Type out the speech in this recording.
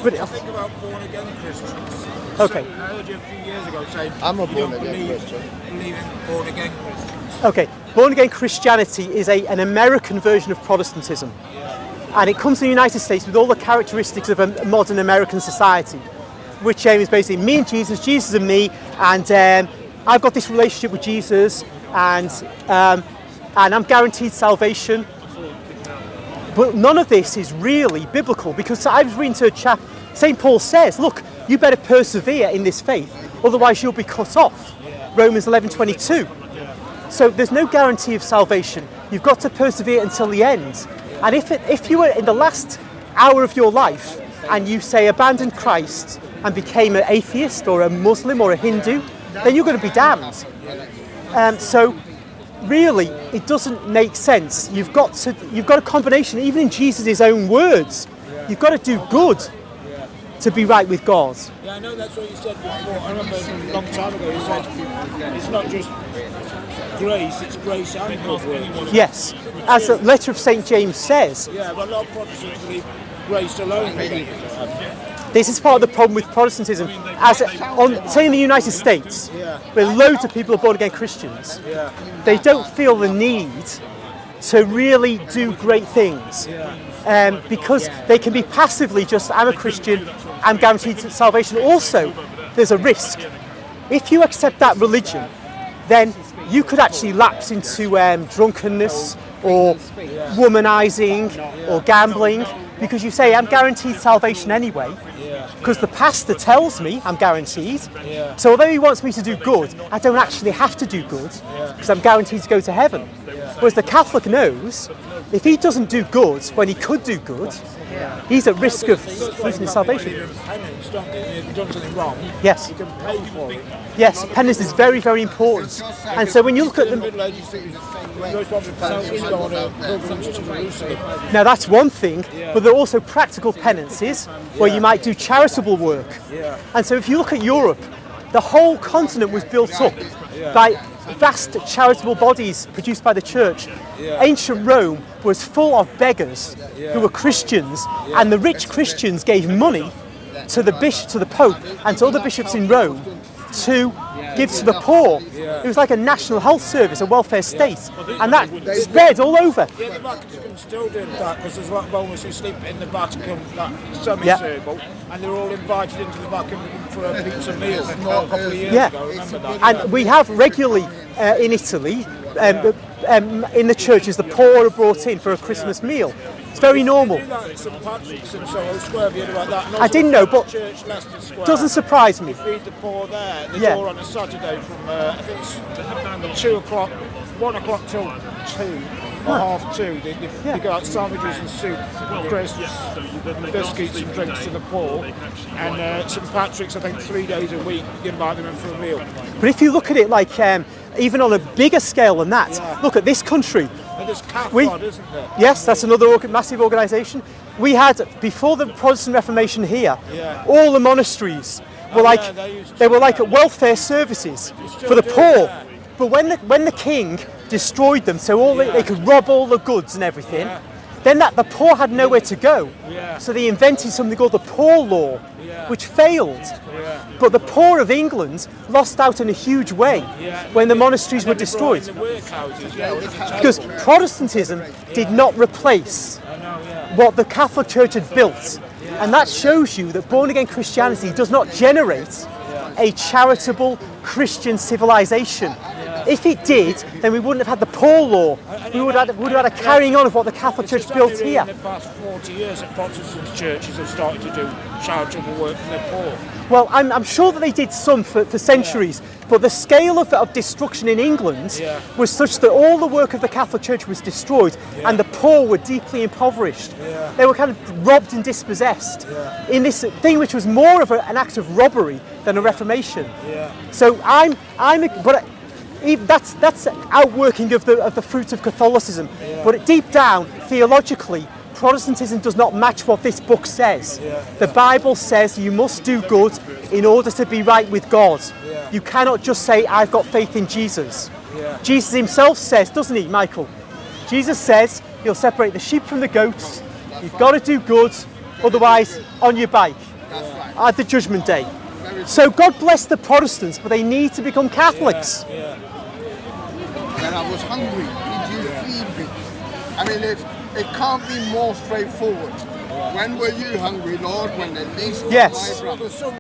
But I think about born-again Christians. Okay. So, I heard you a few years ago saying I'm a you don't born-again Christian. believe in born-again Christians. Okay, born-again Christianity is an American version of Protestantism. And it comes to the United States with all the characteristics of a modern American society, which is basically me and Jesus, Jesus and me, and I've got this relationship with Jesus, and I'm guaranteed salvation. But none of this is really biblical, because I was reading to a chap, St. Paul says, look, you better persevere in this faith, otherwise you'll be cut off. Romans 11:22. So there's no guarantee of salvation. You've got to persevere until the end. And if you were in the last hour of your life and you say abandoned Christ and became an atheist or a Muslim or a Hindu, then you're going to be damned. So really, it doesn't make sense. You've got a combination, even in Jesus' own words. You've got to do good to be right with God. Yeah, I know that's what you said before. I remember a long time ago you said it's not just grace, it's grace and good works. Yes, as the letter of St. James says. Yeah, but a lot of Protestants believe grace alone. This is part of the problem with Protestantism. Say in the United States, where loads of people are born-again Christians, they don't feel the need to really do great things. Because they can be passively just, I'm a Christian, I'm guaranteed salvation. Also, there's a risk. If you accept that religion, then you could actually lapse into drunkenness or womanizing or gambling, because you say, I'm guaranteed salvation anyway, because the pastor tells me I'm guaranteed. So although he wants me to do good, I don't actually have to do good, because I'm guaranteed to go to heaven. Whereas the Catholic knows, if he doesn't do good when he could do good, he's at risk of losing his salvation. Penance, don't you? If you've done something wrong, Yes. you can pay for it. Yes, penance is very, very important. And so when you look at In the them, Middle Ages, most probably penance go on a pilgrimage to Jerusalem. now that's one thing, but there are also practical penances where you might do charitable work. And so if you look at Europe, the whole continent was built up by vast charitable bodies produced by the church. Ancient Rome was full of beggars who were Christians, and the rich Christians gave money to the Pope and to other bishops in Rome to give to the poor. It was like a national health service, a welfare state, and that spread all over. Yeah, the Vatican still doing that, because there's a lot of Romans who sleep in the Vatican, that semicircle, and they're all invited into the Vatican for a pizza meal a couple of years ago. Remember that? And we have regularly in Italy, in the churches, the poor are brought in for a Christmas meal. It's very normal. They do that at St. Patrick's in Soho Square, have you heard about that? And I also didn't know, but Church, Leicester Square. doesn't surprise me. They feed the poor there. They Yeah. go on a Saturday from, I think it's 2 o'clock, 1 o'clock till 2. Or half 2, they go out sandwiches and soup, crisps, biscuits and drinks to the poor. And St. Patrick's, I think 3 days a week, you invite them in for a meal. But if you look at it like even on a bigger scale than that, look at this country. And there's CAFROD, isn't there? Yes, that's another massive organisation. We had, before the Protestant Reformation here, all the monasteries were they were like welfare services for the poor. But when the king destroyed them, so they could rob all the goods and everything, then the poor had nowhere to go. So they invented something called the Poor Law, which failed. But the poor of England lost out in a huge way when the monasteries were destroyed. Because Protestantism did not replace what the Catholic Church had built. And that shows you that born-again Christianity does not generate a charitable Christian civilization. If it did, then we wouldn't have had the Poor Law. We would have had a carrying on of what the Catholic Church built here. In the past 40 years that Protestant churches have started to do charitable work for the poor. Well, I'm sure that they did some for centuries, but the scale of destruction in England was such that all the work of the Catholic Church was destroyed and the poor were deeply impoverished. They were kind of robbed and dispossessed in this thing which was more of an act of robbery than a reformation. So that's outworking of the fruits of Catholicism. But deep down, theologically, Protestantism does not match what this book says. The Bible says you must do good in order to be right with God. You cannot just say, I've got faith in Jesus. Jesus himself says, doesn't he, Michael? Jesus says he'll separate the sheep from the goats. You've got to do good, otherwise on your bike. at the Judgment Day. So God bless the Protestants, but they need to become Catholics. When I was hungry, did you feed me? I mean, it can't be more straightforward. When were you hungry, Lord? When the least of Yes. my brothers.